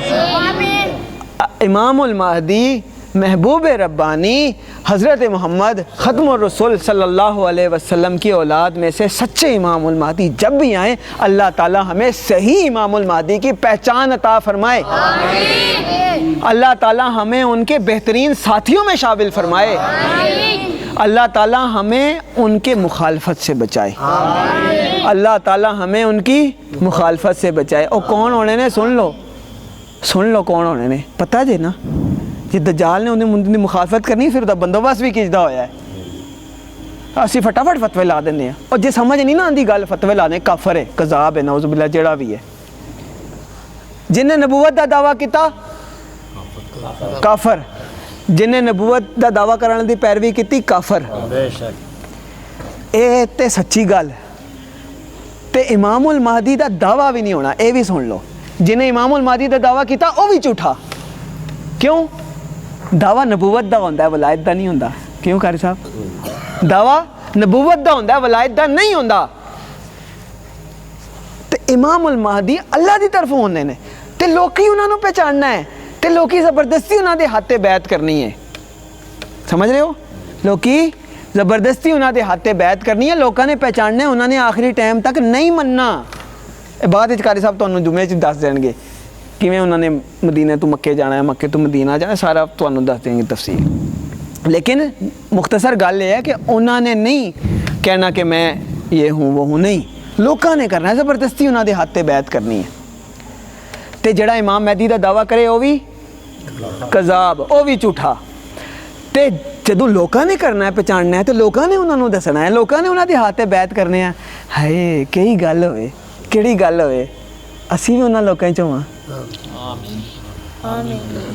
امام المہدی محبوب ربانی حضرت محمد ختم الرسول صلی اللہ علیہ وسلم کی اولاد میں سے سچے امام المہدی جب بھی آئیں، اللہ تعالی ہمیں صحیح امام المہدی کی پہچان عطا فرمائے۔ آمین۔ اللہ تعالی ہمیں ان کے بہترین ساتھیوں میں شامل فرمائے۔ آمین۔ اللہ تعالی ہمیں ان کے مخالفت سے بچائے۔ آمین۔ اللہ تعالی ہمیں ان کی مخالفت سے بچائے۔ اور کون ہونے نے؟ سن لو کون ہونے نے، پتہ جے نا، جی دجال نے انہیں مخالفت کرنی، پھر بندوبست بھی کیجدا ہویا ہے، اسی فٹافٹ فتوے لا دینے ہیں، اور جی سمجھ نہیں نا آندی گل فتوے لانے، کافر ہے، کذاب ہے، نعوذ باللہ جڑا بھی ہے۔ جن نے نبوت دا دعویٰ کیتا کافر، جن نے نبوت دا دعویٰ کرنے دی پیروی کیتی کافر۔ بے شک۔ ਇਹ ਤੇ ਸੱਚੀ ਗੱਲ ਤੇ ਇਮਾਮੁਲ ਮਹਦੀ ਦਾ ਦਾਵਾ ਵੀ ਨਹੀਂ ਹੋਣਾ। ਇਹ ਵੀ ਸੁਣ ਲਓ, ਜਿਹਨੇ ਇਮਾਮੁਲ ਮਹਦੀ ਦਾ ਦਾਵਾ ਕੀਤਾ ਉਹ ਵੀ ਝੂਠਾ। ਕਿਉਂ? ਦਾਵਾ ਨਬੂਵਤ ਦਾ ਹੁੰਦਾ ਹੈ, ਵਲਾਇਤ ਦਾ ਨਹੀਂ ਹੁੰਦਾ। ਕਿਉਂ ਕਾਰੀ ਸਾਹਿਬ? ਦਾਵਾ ਨਬੂਵਤ ਦਾ ਹੁੰਦਾ, ਵਲਾਇਤ ਦਾ ਨਹੀਂ ਹੁੰਦਾ। ਤੇ ਇਮਾਮੁਲ ਮਹਦੀ ਅੱਲਾ ਦੀ ਤਰਫੋਂ ਹੁੰਦੇ ਨੇ ਤੇ ਲੋਕੀ ਉਹਨਾਂ ਨੂੰ ਪਹਿਚਾਨਣਾ ਹੈ ਤੇ ਲੋਕੀ ਜ਼ਬਰਦਸਤੀ ਉਹਨਾਂ ਦੇ ਹੱਥ ਤੇ ਬੈਤ ਕਰਨੀ ਹੈ। ਸਮਝ ਰਹੇ ਹੋ? ਲੋਕੀ ਜ਼ਬਰਦਸਤੀ ਉਹਨਾਂ ਦੇ ਹੱਥ ਤੇ ਬੈਤ ਕਰਨੀ ਹੈ, ਲੋਕਾਂ ਨੇ ਪਹਿਚਾਨਣਾ ਹੈ, ਉਹਨਾਂ ਨੇ ਆਖਰੀ ਟਾਈਮ ਤੱਕ ਨਹੀਂ ਮੰਨਣਾ। ਇਹ ਬਾਅਦ ਵਿੱਚ ਕਾਰੀ ਸਾਹਿਬ ਤੁਹਾਨੂੰ ਜੁਮੇ 'ਚ ਦੱਸ ਦੇਣਗੇ ਕਿਵੇਂ ਉਹਨਾਂ ਨੇ ਮਦੀਨੇ ਤੋਂ ਮੱਕੇ ਜਾਣਾ ਹੈ, ਮੱਕੇ ਤੋਂ ਮਦੀਨਾ ਜਾਣਾ, ਸਾਰਾ ਤੁਹਾਨੂੰ ਦੱਸ ਦੇਣਗੇ ਤਫਸੀਲ। ਲੇਕਿਨ ਮੁਖਤਸਰ ਗੱਲ ਇਹ ਹੈ ਕਿ ਉਹਨਾਂ ਨੇ ਨਹੀਂ ਕਹਿਣਾ ਕਿ ਮੈਂ ਇਹ ਹੂੰ ਉਹ ਹੂੰ, ਨਹੀਂ, ਲੋਕਾਂ ਨੇ ਕਰਨਾ, ਜ਼ਬਰਦਸਤੀ ਉਹਨਾਂ ਦੇ ਹੱਥ ਤੇ ਬੈਤ ਕਰਨੀ ਹੈ। ਤੇ ਜਿਹੜਾ ਇਮਾਮ ਮਹਿਦੀ ਦਾ ਦਾਵਾ ਕਰੇ ਉਹ ਵੀ ਕਜ਼ਾਬ, ਉਹ ਵੀ ਝੂਠਾ। ਤੇ ਜਦੋਂ ਲੋਕਾਂ ਨੇ ਕਰਨਾ ਹੈ, ਪਛਾਣਨਾ ਹੈ, ਤੇ ਲੋਕਾਂ ਨੇ ਉਹਨਾਂ ਨੂੰ ਦੱਸਣਾ ਹੈ, ਲੋਕਾਂ ਨੇ ਉਹਨਾਂ ਦੇ ਹੱਥ ਤੇ ਬੈਤ ਕਰਨੇ ਆ। ਹਾਏ ਕਿਹੜੀ ਗੱਲ ਹੋਵੇ, ਕਿਹੜੀ ਗੱਲ ਹੋਵੇ, ਅਸੀਂ ਵੀ ਉਹਨਾਂ ਲੋਕਾਂ 'ਚੋਂ ਹਾਂ।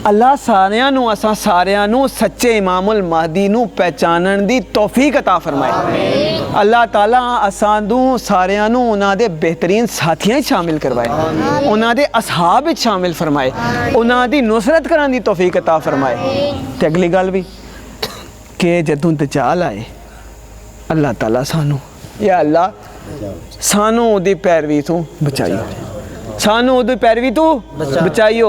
ਅੱਲਾ ਸਾਰਿਆਂ ਨੂੰ, ਅਸਾਂ ਸਾਰਿਆਂ ਨੂੰ ਸੱਚੇ ਇਮਾਮੁਲ ਮਹਦੀ ਨੂੰ ਪਹਿਚਾਨਣ ਦੀ ਤੌਫੀਕ ਅਤਾ ਫਰਮਾਏ। ਅੱਲਾਹ ਤਾਲਾ ਅਸਾਂ ਨੂੰ ਸਾਰਿਆਂ ਨੂੰ ਉਹਨਾਂ ਦੇ ਬਿਹਤਰੀਨ ਸਾਥੀਆਂ 'ਚ ਸ਼ਾਮਿਲ ਕਰਵਾਏ, ਉਹਨਾਂ ਦੇ ਅਸਹਾਬ ਵਿੱਚ ਸ਼ਾਮਿਲ ਫਰਮਾਏ, ਉਹਨਾਂ ਦੀ ਨੁਸਰਤ ਕਰਨ ਦੀ ਤੌਫੀਕ ਅਤਾ ਫਰਮਾਏ। ਤੇ ਅਗਲੀ ਗੱਲ ਵੀ ਕਿ ਜਦੋਂ ਦਜਾਲ ਆਏ, ਅੱਲਾਹ ਤਾਲਾ ਸਾਨੂੰ, ਯਾ ਅੱਲਾ ਸਾਨੂੰ ਉਹਦੀ ਪੈਰਵੀ ਤੋਂ ਬਚਾਈਓ, ਸਾਨੂੰ ਉਹਦੀ ਪੈਰਵੀ ਤੋਂ ਬਚਾਈਓ।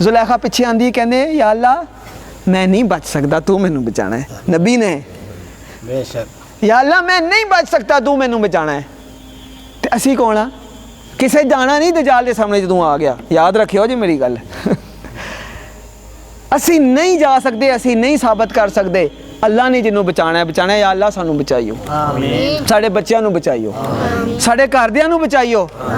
ਜ਼ੁਲੈਖਾ ਪਿੱਛੇ ਆਂਦੀ ਕਹਿੰਦੇ ਯਾ ਅੱਲਾ ਮੈਂ ਨਹੀਂ ਬਚ ਸਕਦਾ, ਤੂੰ ਮੈਨੂੰ ਬਚਾਣਾ ਹੈ। ਨਬੀ ਨੇ ਬੇਸ਼ੱਕ ਯਾ ਅੱਲਾ ਮੈਂ ਨਹੀਂ ਬਚ ਸਕਦਾ, ਤੂੰ ਮੈਨੂੰ ਬਚਾਣਾ ਹੈ। ਤੇ ਅਸੀਂ ਕੌਣ ਆ? ਕਿਸੇ ਜਾਣਾ ਨਹੀਂ ਦਜਾਲ ਦੇ ਸਾਹਮਣੇ ਜਦੋਂ ਆ ਗਿਆ। ਯਾਦ ਰੱਖਿਓ ਜੀ ਮੇਰੀ ਗੱਲ। ਅਸੀਂ ਨਹੀਂ ਜਾ ਸਕਦੇ, ਅਸੀਂ ਨਹੀਂ ਸਾਬਤ ਕਰ ਸਕਦੇ। ਅੱਲਾ ਨੇ ਜਿਹਨੂੰ ਬਚਾਣਾ ਹੈ ਬਚਾਣਾ ਹੈ। ਯਾ ਅੱਲਾ ਸਾਨੂੰ ਬਚਾਈਓ, ਆਮੀਨ। ਸਾਡੇ ਬੱਚਿਆਂ ਨੂੰ ਬਚਾਈਓ, ਸਾਡੇ ਘਰਦਿਆਂ ਨੂੰ ਬਚਾਈਓ,